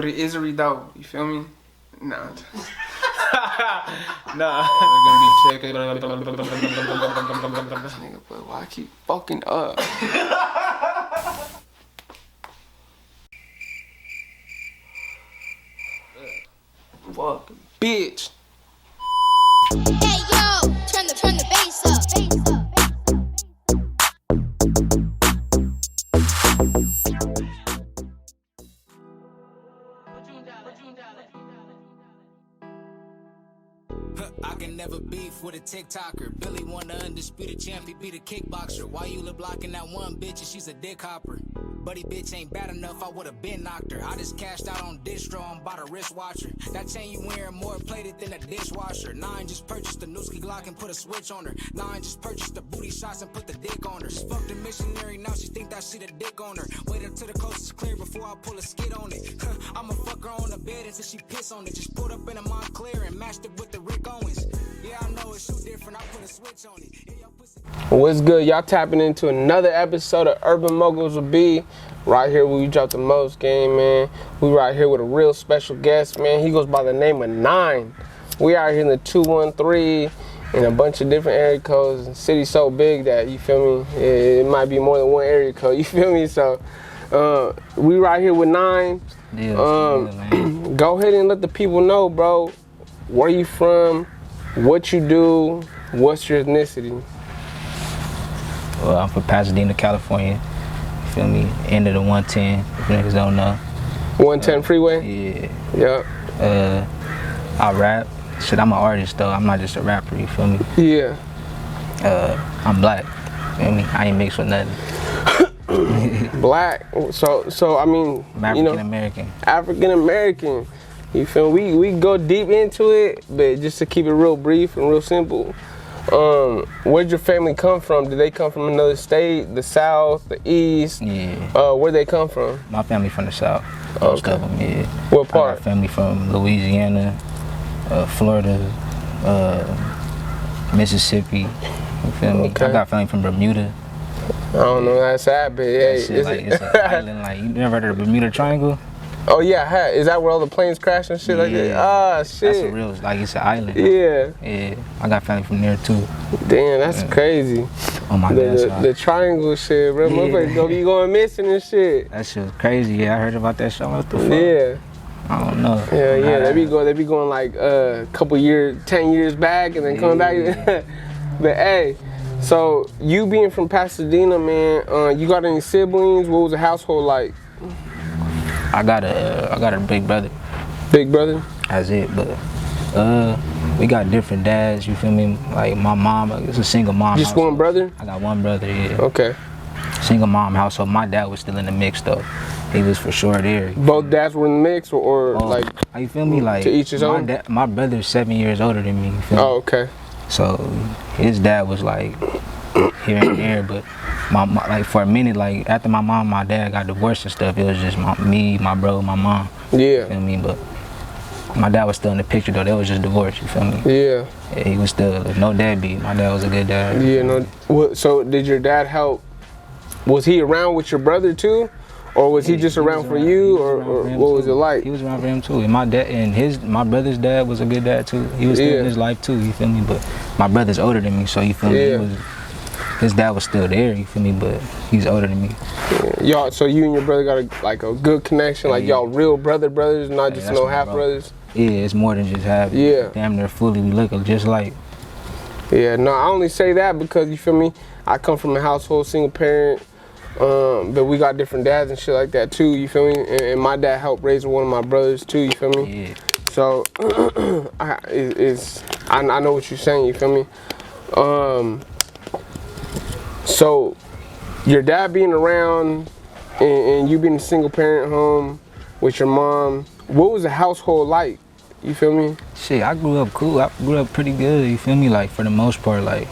with an Isery though. You feel me? Nah. Nah. They're gonna be checking. Nigga, but why I keep fucking up? Fucking bitch. Hey yo, turn the bass up. I can never beef with a TikToker. Billy won the undisputed champ, he beat a kickboxer. Why you lip blocking that one bitch and she's a dick hopper? Buddy bitch ain't bad enough, I would've been knocked her. I just cashed out on distro, I'm bought a wristwatcher. That chain you wearing more plated than a dishwasher. Nine just purchased the Newski Glock and put a switch on her. Nine just purchased the booty shots and put the dick on her. She fucked a missionary, now she think that she the dick on her. Wait until the coast is clear before I pull a skid on it. I'ma fuck her on the bed until she piss on it. Just pulled up in a Montclair and matched it with the Rick Owens. Yeah, I know it's so different, I put a switch on it. What's good? Y'all tapping into another episode of Urban Moguls will be right here where we drop the most game, man. We right here with a real special guest, man. He goes by the name of Nine. We out here in the 213 in a bunch of different area codes. The city's so big that, you feel me, it might be more than one area code, you feel me? So we right here with Nine. Yeah, go ahead and let the people know, bro, where you from, what you do, what's your ethnicity? Well, I'm from Pasadena, California. You feel me? End of the 110, if you niggas don't know. 110 freeway? Yeah. Yeah. I rap. Shit, I'm an artist though. I'm not just a rapper, you feel me? Yeah. I'm black. You feel me? I ain't mixed with nothing. Black. So I mean, I'm African American. African American. You feel me? We go deep into it, but just to keep it real brief and real simple. Where'd your family come from? Did they come from another state, the South, the East? Yeah. Where'd they come from? My family from the South. Most of them, yeah. What part? I got family from Louisiana, Florida, Mississippi. You feel me? Okay. I got family from Bermuda. I don't know, that's sad, but hey, Shit, like, it's an island. Like, you never heard of the Bermuda Triangle? Oh yeah, is that where all the planes crash and shit like that? Ah, shit. That's a real, like, it's an island. Yeah. Yeah, I got family from there too. Damn, that's crazy. On my dad's side. The triangle shit, bro. Motherfuckers gonna be going missing and shit. That shit was crazy. Yeah, I heard about that shit. What the fuck? Yeah. I don't know. Yeah. They be going like a couple years, 10 years back, and then coming back. But hey, so you being from Pasadena, man, you got any siblings? What was the household like? I got a big brother. Big brother? That's it, but we got different dads, you feel me? Like my mom, it's a single mom. Just household. one brother? I got one brother, yeah. Okay. Single mom household. My dad was still in the mix though. He was for sure there. Both dads were in the mix or like? You feel me? Like to each his own? My brother's 7 years older than me, you feel me? Oh, okay. So his dad was like here and there, but my like for a minute, like after my mom, my dad got divorced and stuff, it was just me, my bro, my mom. Yeah. You feel me? But my dad was still in the picture though. They was just divorced. You feel me? Yeah. He was still no deadbeat. My dad was a good dad. Yeah. No. So did your dad help? Was he around with your brother too, or was he just around for you, or what was it like? He was around for him too. And my dad and my brother's dad was a good dad too. He was still in his life too. You feel me? But my brother's older than me, so you feel me? His dad was still there, you feel me, but he's older than me. Yeah. Y'all, so you and your brother got a good connection, like y'all real brothers, not just no half brothers? Yeah, it's more than just half. Yeah. Damn near fully, we look just like. Yeah, no, I only say that because, you feel me, I come from a household, single parent, but we got different dads and shit like that too, you feel me? And my dad helped raise one of my brothers too, you feel me? Yeah. So, I know what you're saying, you feel me? So, your dad being around and you being a single parent home with your mom, what was the household like? You feel me? Shit, I grew up cool. I grew up pretty good, you feel me? Like, for the most part, like,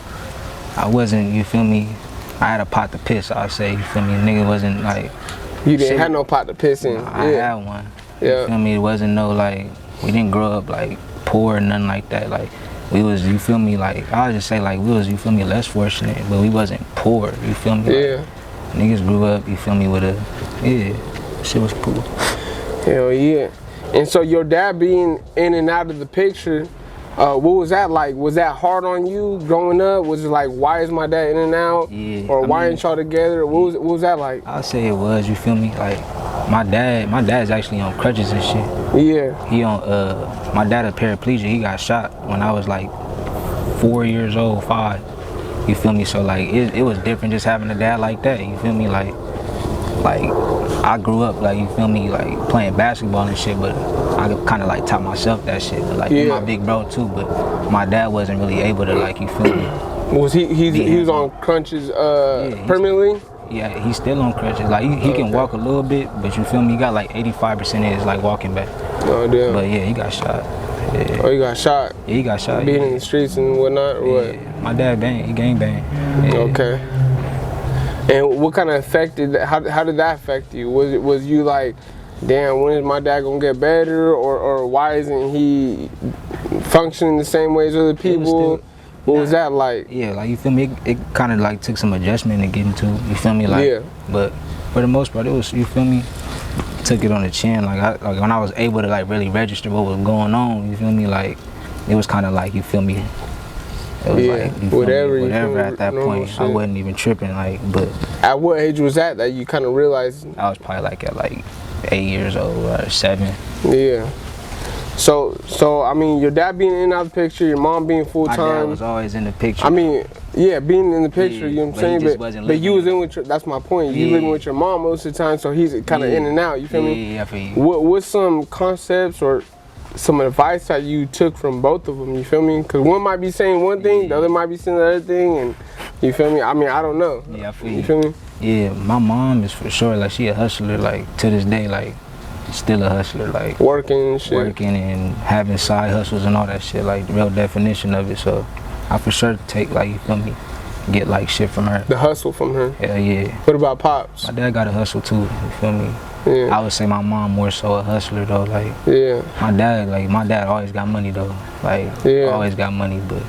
I wasn't, you feel me? I had a pot to piss, I'd say, you feel me? Nigga wasn't like... You didn't have no pot to piss in? I had one. You feel me? It wasn't no, like, we didn't grow up, like, poor or nothing like that. Like, we was, you feel me, like, I'll just say, like, we was, you feel me, less fortunate, but we wasn't poor, you feel me? Like, niggas grew up, you feel me, with a, shit was cool. Hell yeah. And so your dad being in and out of the picture, what was that like? Was that hard on you growing up? Was it like, why is my dad in and out? Yeah, Or why ain't y'all together? What was that like? I'll say it was, you feel me? Like, my dad's actually on crutches and shit. Yeah. He on, my dad a paraplegic. He got shot when I was like 4 years old, 5. You feel me? So like, it was different just having a dad like that. You feel me? Like I grew up, like, you feel me, like playing basketball and shit, but I kind of like taught myself that shit. But, like, my big bro too, but my dad wasn't really able to, like, you feel me. Was he was on crunches permanently? Yeah, he's still on crutches. Like, he can walk a little bit, but you feel me, he got like 85% is like walking back. Oh damn. But yeah, he got shot. Yeah. Oh, he got shot? Yeah, he got shot. Being in the streets and whatnot, or what? My dad bang, he gang bang. Yeah. Okay. And what kind of affected, how did that affect you? Was you like, damn, when is my dad gonna get better? Or why isn't he functioning the same way as other people? What was that like? Yeah, like, you feel me, it kind of like took some adjustment to get into, you feel me, like, yeah. But for the most part, it was, you feel me, took it on the chin. Like when I was able to like really register what was going on, you feel me, like, it was kind of like, you feel me, it was like, you feel whatever at that point. Shit. I wasn't even tripping, like, but. At what age was that you kind of realized? I was probably like at like 8 years old or 7. Yeah. So I mean, your dad being in and out of the picture, your mom being full time. My dad was always in the picture. I mean, yeah, being in the picture, you know what I'm saying? But you was in with your, that's my point. You living with your mom most of the time, so he's kind of in and out, you feel me? Yeah, I feel you. What's some concepts or some advice that you took from both of them, you feel me? Because one might be saying one thing, the other might be saying the other thing, and you feel me? I mean, I don't know. Yeah, I feel you. Feel me? Yeah, my mom is for sure, like, she a hustler, like, to this day, like, still a hustler, like, working and shit. Working and having side hustles and all that shit, like, the real definition of it. So I for sure take, like, you feel me, get like shit from her. The hustle from her? Yeah, yeah. What about Pops? My dad got a hustle too, you feel me? Yeah. I would say my mom more so a hustler though, like, yeah. My dad always got money though, like, always got money, but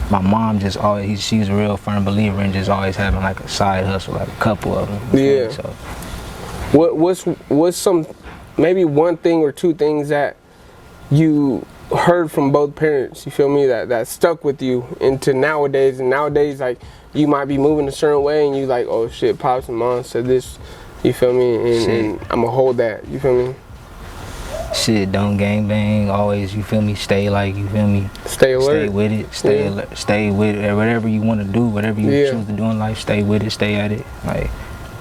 my mom just always, she's a real firm believer in just always having like a side hustle, like a couple of them. Yeah. So. What's some, maybe one thing or two things that you heard from both parents, you feel me, that stuck with you into nowadays? And nowadays, like, you might be moving a certain way and you like, oh shit, Pops and Mom said this, you feel me, and I'm gonna hold that, you feel me? Shit, don't gang bang, always, you feel me, stay like, you feel me, stay alert, stay with it, stay with it, whatever you want to do, whatever you choose to do in life, stay with it, stay at it, like,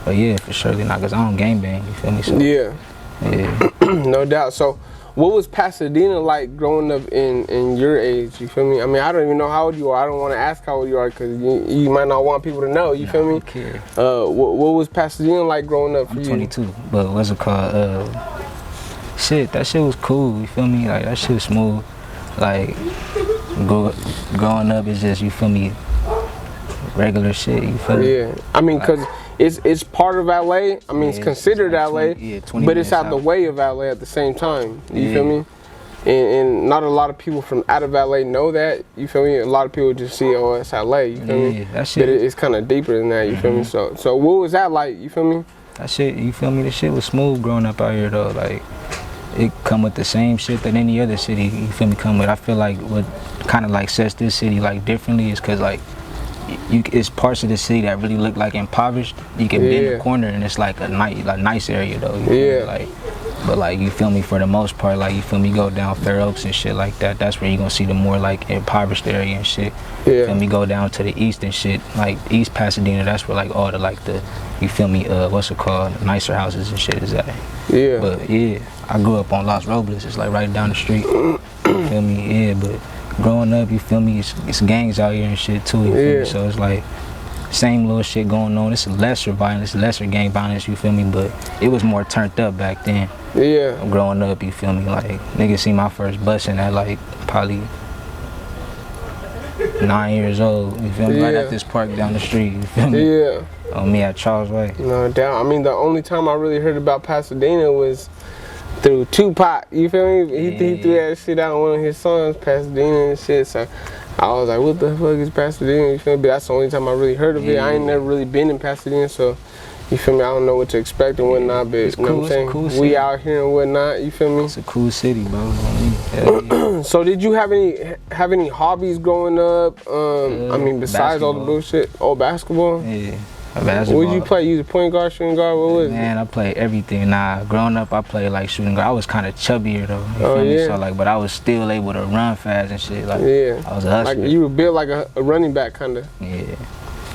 but yeah, for sure, not, cause I don't gang bang, you feel me, so. Yeah. No doubt. So what was Pasadena like growing up in your age, you feel me? I mean, I don't even know how old you are. I don't want to ask how old you are because you might not want people to know, you feel me? I don't care. What was Pasadena like growing up for you? I'm 22, but what's it called? Shit, that shit was cool, you feel me? Like, that shit was smooth. Like, growing up is just, you feel me, regular shit, you feel me? Yeah, I mean, because it's part of LA. I mean, it's considered it's like LA, 20 but it's out the way of LA at the same time. You feel me? And not a lot of people from out of LA know that. You feel me? A lot of people just see, oh, it's LA. You feel me? That shit. But it's kind of deeper than that. You feel me? So what was that like? You feel me? That shit, you feel me? The shit was smooth growing up out here though. Like, it come with the same shit that any other city, you feel me, come with. I feel like what kind of like sets this city like differently is because like, it's parts of the city that really look like impoverished. You can bend the corner and it's like a nice area though. You feel me? Like, but like, you feel me, for the most part, like, you feel me, go down Fair Oaks and shit like that. That's where you gonna see the more like impoverished area and shit. You feel me, go down to the east and shit, like East Pasadena. That's where like all the like the, you feel me, what's it called, nicer houses and shit is at. Yeah. But yeah, I grew up on Los Robles. It's like right down the street. You feel me? Yeah, but. Growing up, you feel me, it's gangs out here and shit too, you feel me? So it's like, same little shit going on. It's lesser violence, lesser gang violence, you feel me? But it was more turned up back then. Yeah. Growing up, you feel me? Like, niggas see my first busing at like, probably 9 years old, you feel me? Right at this park down the street, you feel me? Yeah. On me at Charles Way. No doubt. I mean, the only time I really heard about Pasadena was through Tupac, you feel me? He threw that shit out on one of his songs, Pasadena and shit. So I was like, what the fuck is Pasadena? You feel me? But that's the only time I really heard of it. I ain't never really been in Pasadena, so You feel me? I don't know what to expect and whatnot, but It's you know cool, what I'm saying? it's a cool We city. out here and whatnot, you feel me? It's a cool city, bro. Hell yeah. So did you have any hobbies growing up? I mean, besides all the basketball. bullshit? Oh, basketball? Yeah. Basketball. What did you play? You was a point guard, shooting guard? What was it? Man, I played everything. Nah, growing up, I played like shooting guard. I was kind of chubbier though. You Oh, feel me? yeah. So like, but I was still able to run fast and shit. Like, Yeah. I was a hustler. Like you were built like a running back, kind of. Yeah.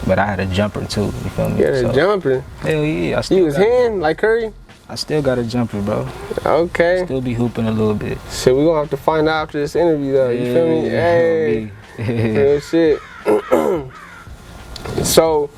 But I had a jumper too. You feel me? You had a So, jumper. Hell yeah. I still You was got- hand like Curry? I still got a jumper, bro. Okay. Still be hooping a little bit. Shit, we gonna have to find out after this interview though. You feel me? Hey. Real shit. So,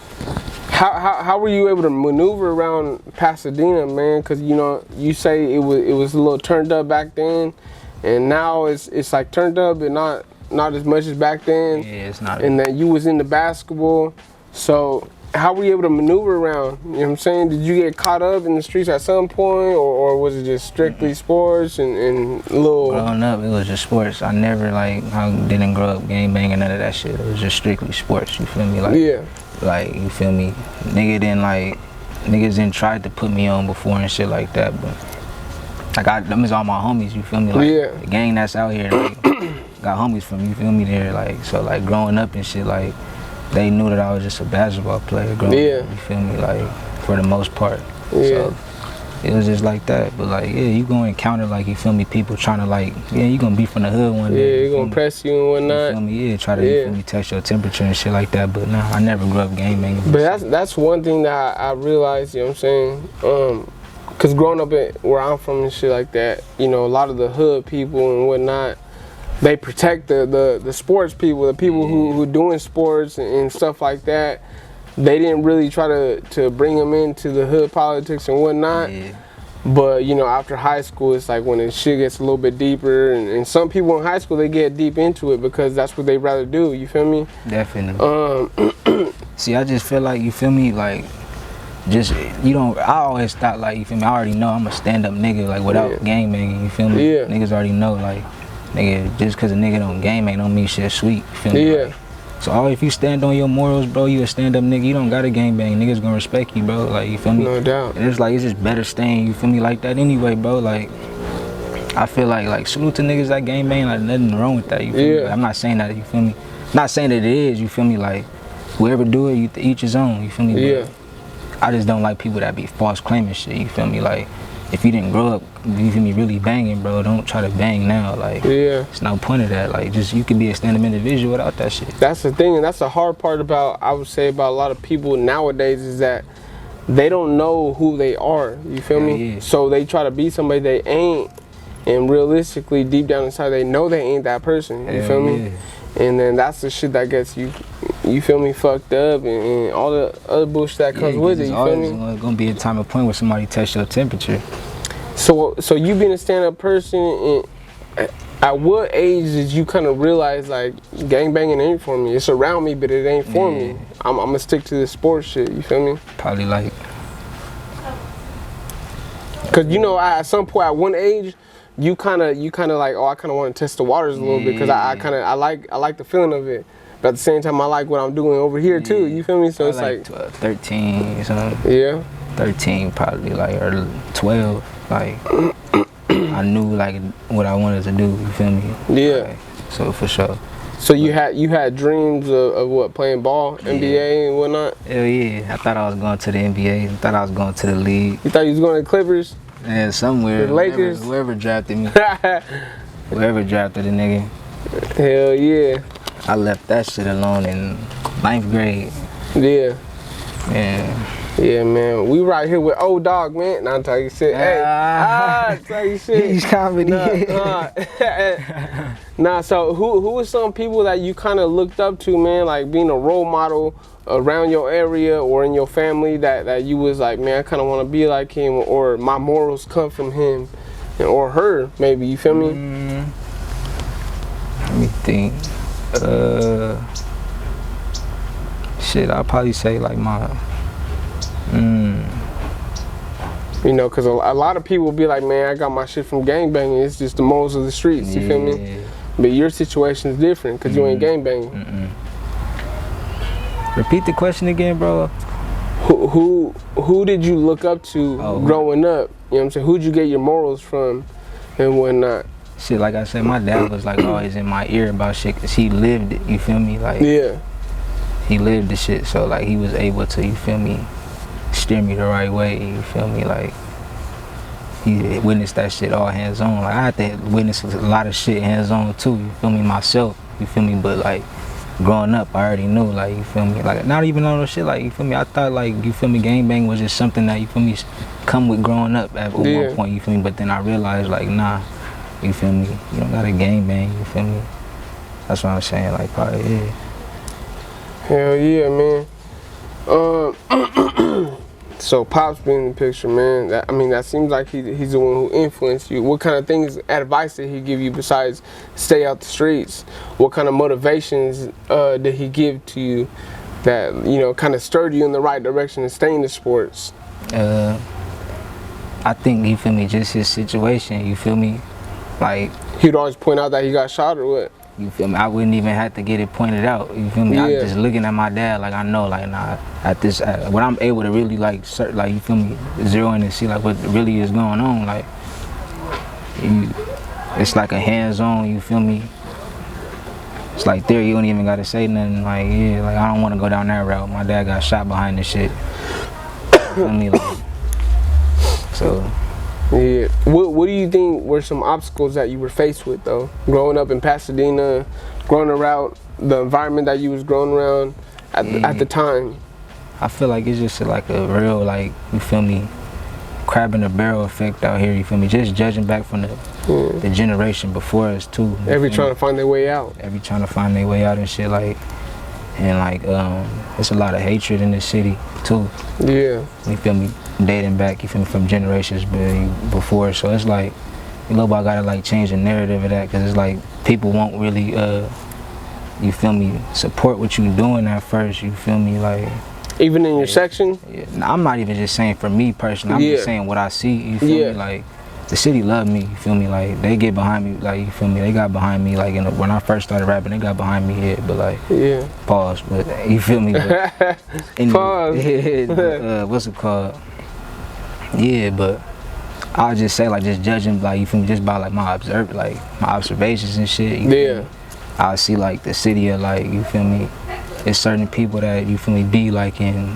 how were you able to maneuver around Pasadena, man? Cause you know you say it was a little turned up back then, and now it's like turned up, but not as much as back then. Yeah, it's not. And that you was into basketball, so how were you able to maneuver around? You know what I'm saying? Did you get caught up in the streets at some point, or was it just strictly sports and little? Growing up, it was just sports. I never I didn't grow up gang banging, none of that shit. It was just strictly sports. You feel me? Like, Yeah. Like, you feel me? Niggas didn't try to put me on before and shit like that, but them is all my homies. You feel me? Like, Yeah. the gang that's out here, like, got homies from, you feel me? There, like, so like growing up and shit, like, they knew that I was just a basketball player growing Yeah. up. You feel me? Like, for the most part. Yeah. So, it was just like that, but like, yeah, you gonna encounter, like, you feel me, people trying to, like, yeah, you gonna be from the hood one Yeah, day. he you feel gonna me? press you and You whatnot. feel me? Yeah, try to, Yeah. you feel me, test your temperature and shit like that, but nah, I never grew up gang banging. But that's one thing that I realized, you know what I'm saying? Cause growing up where I'm from and shit like that, you know, a lot of the hood people and whatnot, they protect the sports people, the people who doing sports and stuff like that. They didn't really try to bring them into the hood politics and whatnot. Yeah. But you know, after high school, it's like when the shit gets a little bit deeper, and some people in high school they get deep into it because that's what they rather do. You feel me? Definitely. See, I just feel like, you feel me, like, just, you don't, I always thought, like, you feel me, I already know I'm a stand-up nigga, like, without Yeah. gang banging, you feel me? Yeah. Niggas already know, like, nigga, just cause a nigga don't gang bang don't mean shit sweet, you feel me? Yeah. Like, so if you stand on your morals, bro, you a stand-up nigga, you don't gotta gang bang, niggas gonna respect you, bro, like, you feel me? No doubt. And it's like, it's just better staying, you feel me, like that anyway, bro, like, I feel like salute to niggas that gang bang, like, nothing wrong with that, you feel me? Yeah. Like, I'm not saying that, you feel me? Not saying that it is, you feel me, like, whoever do it, you each his own, you feel me? Yeah. But I just don't like people that be false claiming shit, you feel me? Like, if you didn't grow up, you feel me, really banging, bro, don't try to bang now, like, Yeah. it's no point of that, like, just, you can be a stand-up individual without that shit. That's the thing, and that's the hard part about, I would say, about a lot of people nowadays is that they don't know who they are. You feel me? Yeah. So they try to be somebody they ain't, and realistically, deep down inside, they know they ain't that person. You Hell feel me? yeah. And then that's the shit that gets you, you feel me, fucked up, and all the other bullshit that comes Yeah, with it. it's You feel always me? gonna be a time of point where somebody test your temperature. So you being a stand-up person, and at what age did you kind of realize like gangbanging ain't for me? It's around me, but it ain't for me. I'm gonna stick to the sports shit. You feel me? Probably like, Cause you know, at some point, at one age, you kind of like, oh, I kind of want to test the waters a little bit, cause I like the feeling of it. But at the same time, I like what I'm doing over here too. You feel me? So it's like 12, 13 or something. yeah. 13 probably, like, or 12, like, I knew, like, what I wanted to do, you feel me? Yeah. Like, so for sure. So you had dreams of what, playing ball, NBA and whatnot? Hell yeah, I thought I was going to the NBA, I thought I was going to the league, You thought you was going to the Clippers? and somewhere, The Lakers? whoever drafted me, whoever drafted a nigga, Hell yeah. I left that shit alone in 9th grade, Yeah. and Yeah, man. We right here with old dog, man. Nah, I'm talking shit. Hey, talking shit. he's comedy. Nah, so who was some people that you kind of looked up to, man? Like being a role model around your area or in your family that you was like, man, I kind of want to be like him, or my morals come from him, or her, maybe. You feel me? Let me think. Shit, I'll probably say like my. You know, because a lot of people be like, man, I got my shit from gangbanging. It's just the morals of the streets. You feel me? Yeah. But your situation is different because you ain't gangbanging. Repeat the question again, bro. Who did you look up to growing up? You know what I'm saying? Who'd you get your morals from and whatnot? Shit, like I said, my dad was like always in my ear about shit, cause he lived it, you feel me? Like, yeah. He lived the shit, so like he was able to, you feel me, steer me the right way, you feel me? Like, he witnessed that shit all hands on. Like, I had to witness a lot of shit hands on too, you feel me, myself, you feel me? But like, growing up, I already knew, like, you feel me? Like, not even on the shit, like, you feel me? I thought, like, you feel me, gangbang was just something that, you feel me, come with growing up at one point, you feel me? But then I realized, like, nah. You feel me? You don't got a gangbang, you feel me? That's what I'm saying, like, probably, yeah. Hell yeah, man. So Pop's been in the picture, man. That seems like he's the one who influenced you. What kind of things, advice did he give you besides stay out the streets? What kind of motivations did he give to you that, you know, kind of stirred you in the right direction and stay in the sports? I think, you feel me, just his situation, you feel me? Like, he'd always point out that he got shot or what? You feel me? I wouldn't even have to get it pointed out. You feel me? Yeah. I'm just looking at my dad, like I know, like nah. When I'm able to really like you feel me, zero in and see like what really is going on, like it's like a hands-on. You feel me? It's like there, you don't even gotta say nothing. Like yeah, like I don't want to go down that route. My dad got shot behind this shit. You feel me? Like, so. Yeah. What do you think were some obstacles that you were faced with though? Growing up in Pasadena, growing around the environment that you was growing around at the time. I feel like it's just like a real, like, you feel me, crab in the barrel effect out here, you feel me? Just judging back from the generation before us too. Every trying to find their way out. Every trying to find their way out and shit, like, and like it's a lot of hatred in the city too. Yeah. You feel me? Dating back, you feel me, from generations before. So it's like, you know, I gotta like change the narrative of that, because it's like people won't really, you feel me, support what you doing at first. You feel me, like. Even in your section? Yeah. Nah, I'm not even just saying for me personally. I'm just saying what I see. You feel me, like. The city love me, you feel me, like, they get behind me, like, you feel me, they got behind me, like, when I first started rapping, they got behind me here, but, like, pause, but, you feel me, but, pause. What's it called, yeah, but, I'll just say, like, just judging, like, you feel me, just by, like, my observations and shit, you feel me? I'll see, like, the city of, like, you feel me, it's certain people that, you feel me, be, like, in,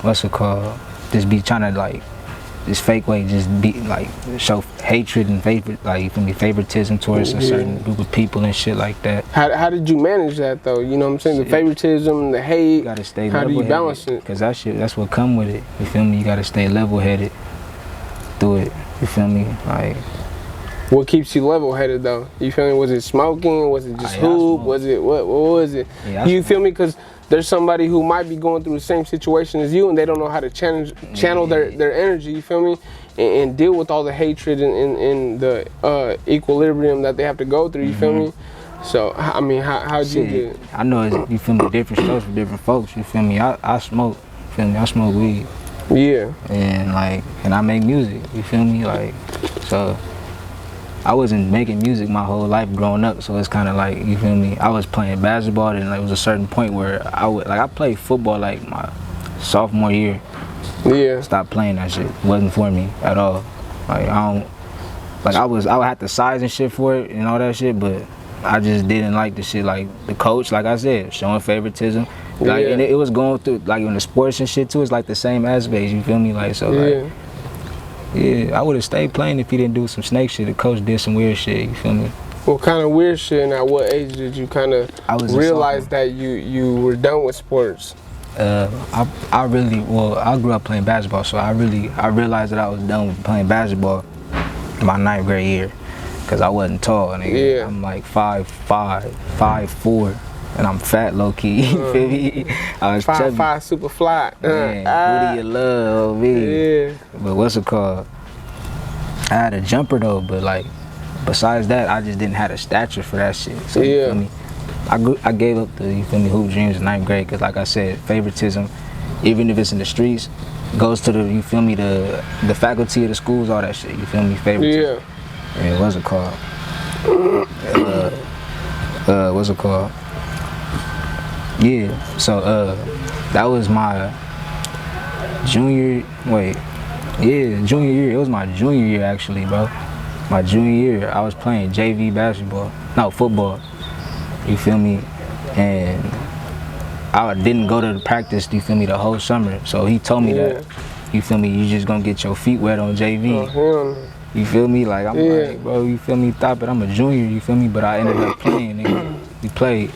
what's it called, just be trying to, like, this fake way, just be like show hatred and like, you feel me, favoritism towards a certain group of people and shit like that. How did you manage that though? You know what I'm saying? Shit. The favoritism, the hate. You gotta stay how do you balance it? Cause that shit, that's what come with it. You feel me? You gotta stay level-headed through it. You feel me? Like. What keeps you level-headed though? You feel me? Was it smoking? Was it just hoop? Was it what was it? Yeah, you feel me? Cause there's somebody who might be going through the same situation as you, and they don't know how to channel their energy, you feel me, and deal with all the hatred and the equilibrium that they have to go through, you feel me? So, I mean, how'd you do it? I know it's, you feel me, different strokes for different folks, you feel me? I smoke, you feel me? I smoke weed. Yeah. And like, and I make music, you feel me? Like, so. I wasn't making music my whole life growing up, so it's kind of like, you feel me, I was playing basketball, and like, it was a certain point where I played football like my sophomore year. Yeah. Stopped playing that shit. Wasn't for me at all. Like, I would have to size and shit for it and all that shit, but I just didn't like the shit. Like, the coach, like I said, showing favoritism. Like, and it was going through, like, in the sports and shit too, it's like the same aspects, you feel me? Like, so like. Yeah, I would have stayed playing if he didn't do some snake shit. The coach did some weird shit, you feel me? What kind of weird shit, and at what age did you kind of realize that you were done with sports? I grew up playing basketball, so I realized that I was done with playing basketball my 9th grade year, because I wasn't tall, nigga. Yeah. I'm like 5'5", 5'4", and I'm fat, low key. You feel me? I was 5'5", super fly. Man, who do you love, me? Yeah. But what's it called? I had a jumper though, but like, besides that, I just didn't have the stature for that shit. So you feel me? I gave up the, you feel me, hoop dreams in 9th grade, because like I said, favoritism, even if it's in the streets, goes to the, you feel me, the faculty of the schools, all that shit. You feel me? Favoritism. Yeah. What's it called? What's it called? Yeah, so that was my Junior year. It was my junior year actually, bro. My junior year, I was playing JV basketball. No, football. You feel me? And I didn't go to the practice, you feel me, the whole summer. So he told me that, you feel me, you just gonna get your feet wet on JV. You feel me? Like, I'm like, bro, you feel me? Stop it. I'm a junior, you feel me? But I ended up playing, nigga. We played.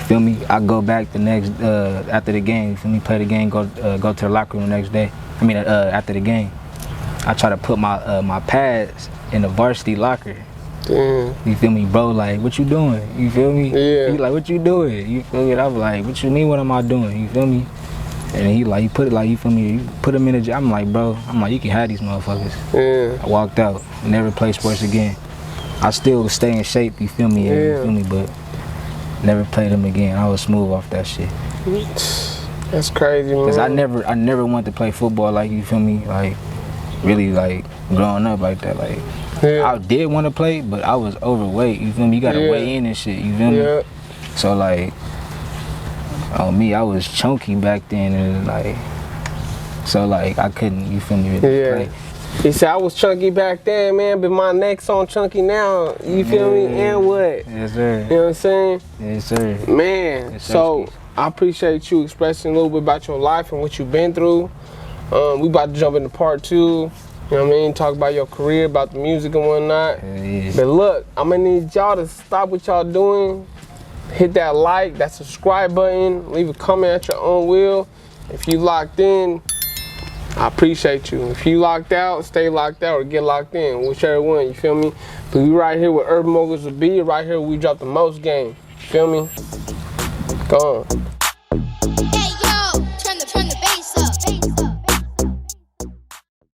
Feel me? I go back the next after the game. You feel me? Play the game. Go to the locker room the next day. I mean, after the game, I try to put my pads in the varsity locker. Damn. You feel me, bro? Like, what you doing? You feel me? Yeah. He like, what you doing? You feel me? I was like, what you mean? What am I doing? You feel me? And he like, you put it like, you feel me? You put him in the. I'm like, bro. I'm like, you can have these motherfuckers. Yeah. I walked out. Never play sports again. I still stay in shape. You feel me? You feel me? But never played them again. I was smooth off that shit. That's crazy, man. Cause I never wanted to play football, like, you feel me, like really, like growing up like that. Like I did want to play, but I was overweight. You feel me? You gotta weigh in and shit. You feel me? So like on me, I was chunky back then, and like so like I couldn't. You feel me? Really play. He said I was chunky back then, man, but my neck's on chunky now. You feel me? And what? Yes, sir. You know what I'm saying? Yes, sir. Man, so I appreciate you expressing a little bit about your life and what you've been through. We about to jump into part 2. You know what I mean? Talk about your career, about the music and whatnot. Yeah. But look, I'm gonna need y'all to stop what y'all doing. Hit that like, that subscribe button. Leave a comment at your own will. If you locked in, I appreciate you. If you locked out, stay locked out or get locked in, whichever one, you feel me? But we right here with Urban Moguls will be right here. We drop the most game, you feel me? Go on.